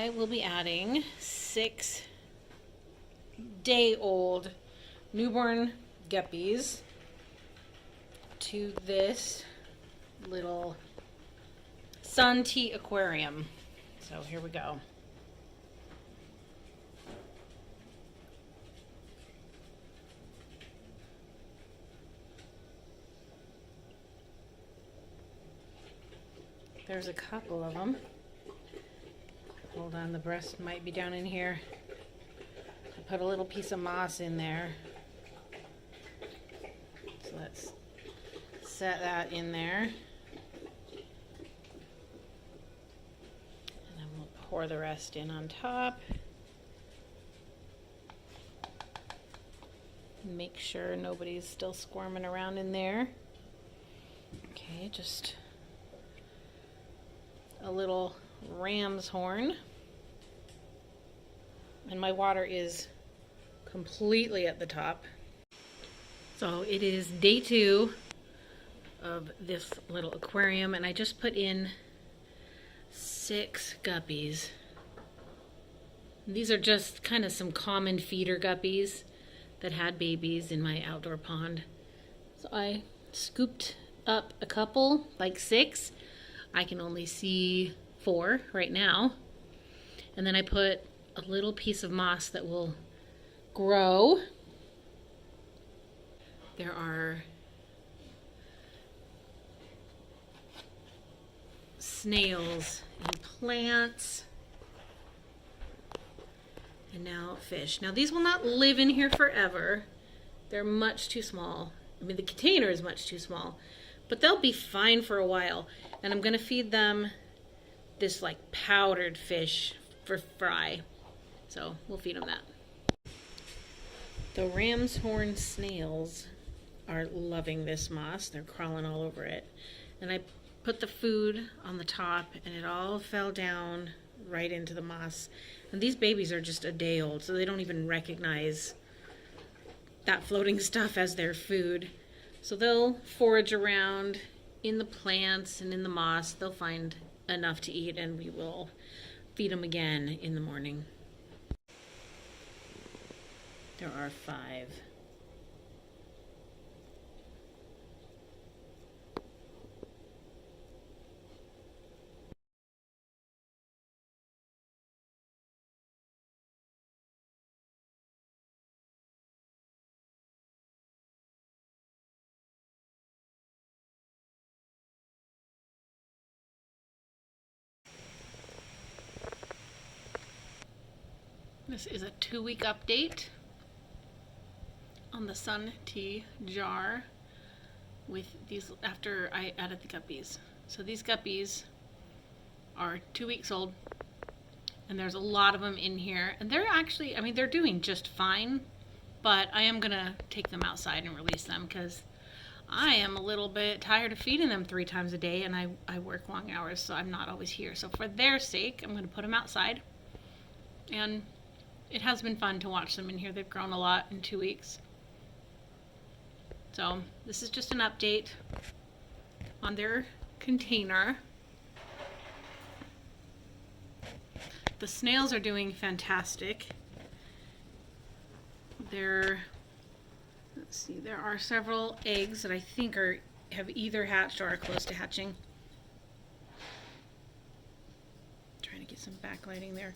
I will be adding 6-day-old newborn guppies to this little sun tea aquarium. So here we go. There's a couple of them. Hold on, the breast might be down in here. I put a little piece of moss in there. So let's set that in there. And then we'll pour the rest in on top. Make sure nobody's still squirming around in there. Okay, just a little ram's horn. And my water is completely at the top. So it is day 2 of this little aquarium, and I just put in 6 guppies. These are just kind of some common feeder guppies that had babies in my outdoor pond. So I scooped up a couple, like 6. I can only see 4 right now. And then I put a little piece of moss that will grow. There are snails and plants. And now fish. Now these will not live in here forever. They're much too small. I mean, the container is much too small, but they'll be fine for a while. And I'm gonna feed them this like powdered fish for fry. So we'll feed them that. The ram's horn snails are loving this moss. They're crawling all over it. And I put the food on the top and it all fell down right into the moss. And these babies are just a day old, so they don't even recognize that floating stuff as their food. So they'll forage around in the plants and in the moss. They'll find enough to eat, and we will feed them again in the morning. There are 5. This is a 2-week update on the sun tea jar with these after I added the guppies. So these guppies are 2 weeks old, and there's a lot of them in here, and they're actually, I mean, they're doing just fine, but I am gonna take them outside and release them because I am a little bit tired of feeding them 3 times a day, and I work long hours, so I'm not always here. So for their sake, I'm gonna put them outside, and it has been fun to watch them in here. They've grown a lot in 2 weeks. So this is just an update on their container. The snails are doing fantastic. Let's see, there are several eggs that I think have either hatched or are close to hatching. Trying to get some backlighting there.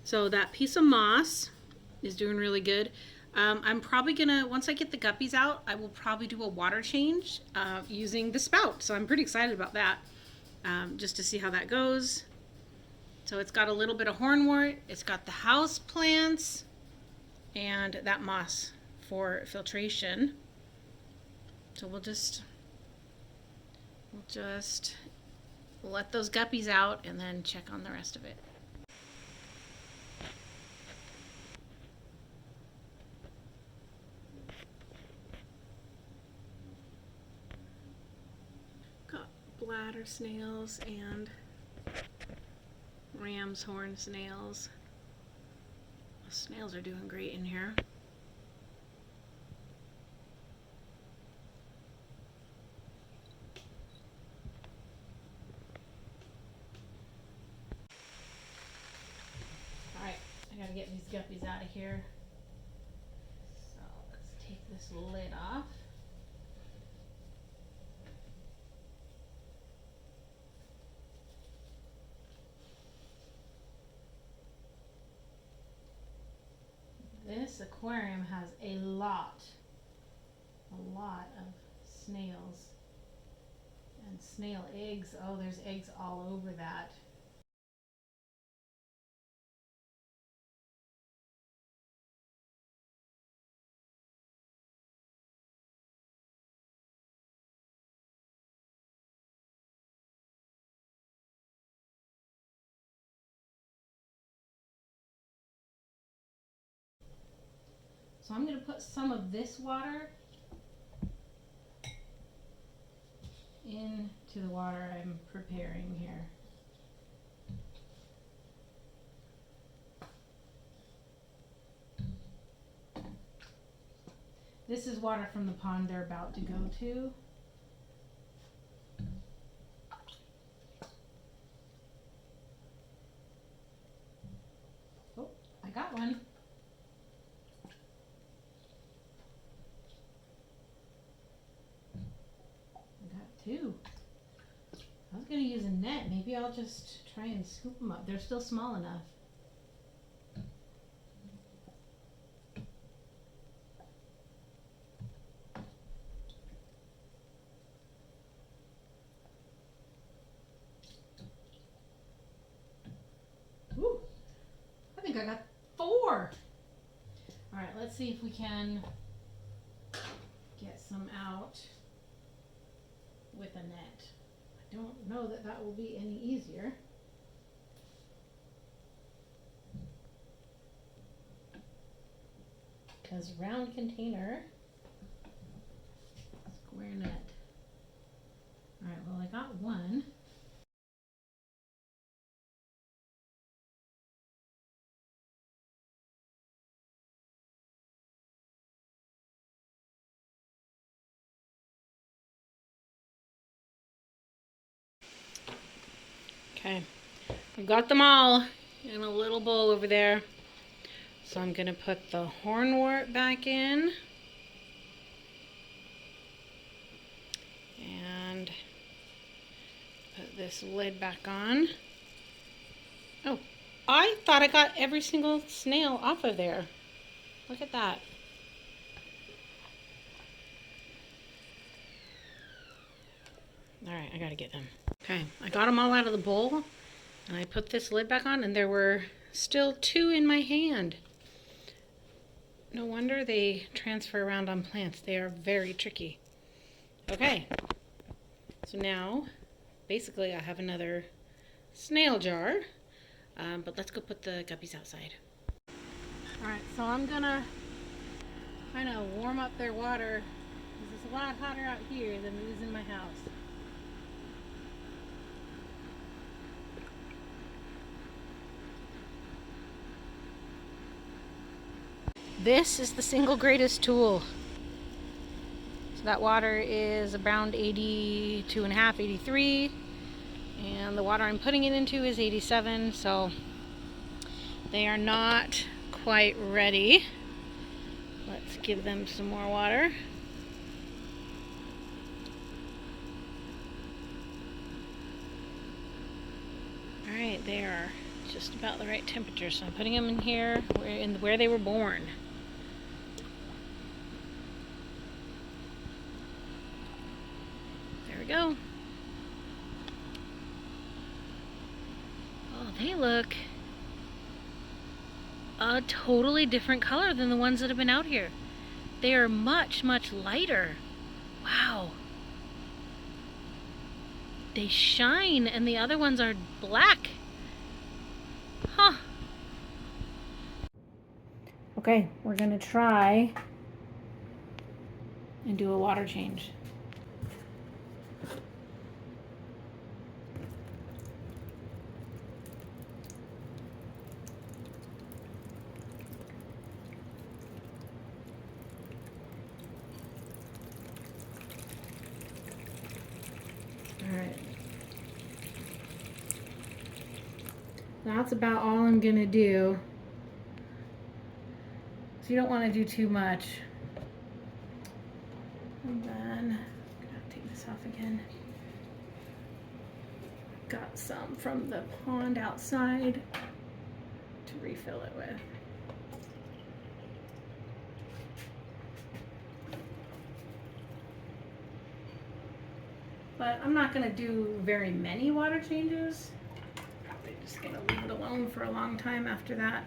So that piece of moss is doing really good. I'm probably gonna, once I get the guppies out, I will probably do a water change using the spout. So I'm pretty excited about that, just to see how that goes. So it's got a little bit of hornwort, it's got the house plants, and that moss for filtration. So we'll just let those guppies out and then check on the rest of it. Bladder snails and ram's horn snails. The snails are doing great in here. get these guppies out of here. So let's take this lid off. This aquarium has a lot of snails and snail eggs. Oh, there's eggs all over that. So I'm going to put some of this water into the water I'm preparing here. This is water from the pond they're about to go to. Oh, I got one. Two. I was going to use a net. Maybe I'll just try and scoop them up. They're still small enough. Ooh, I think I got 4. All right, let's see if we can get some out with a net. I don't know that that will be any easier. Because round container, square net. All right, well I got one. Okay, I've got them all in a little bowl over there. So I'm going to put the hornwort back in. And put this lid back on. Oh, I thought I got every single snail off of there. Look at that. All right, I got to get them. Okay, I got them all out of the bowl. And I put this lid back on, and there were still 2 in my hand. No wonder they transfer around on plants. They are very tricky. Okay, so now basically I have another snail jar, but let's go put the guppies outside. Alright, so I'm gonna kind of warm up their water because it's a lot hotter out here than it is in my house. This is the single greatest tool. So that water is around 82.5, 83. And the water I'm putting it into is 87. So they are not quite ready. Let's give them some more water. Alright, they are just about the right temperature. So I'm putting them in here where they were born. Go. Oh, they look a totally different color than the ones that have been out here. They are much, much lighter. Wow. They shine and the other ones are black. Huh. Okay, we're gonna try and do a water change. Alright. That's about all I'm gonna do. So you don't want to do too much. And then I'm gonna take this off again. Got some from the pond outside to refill it with. But I'm not gonna do very many water changes. Probably just gonna leave it alone for a long time after that.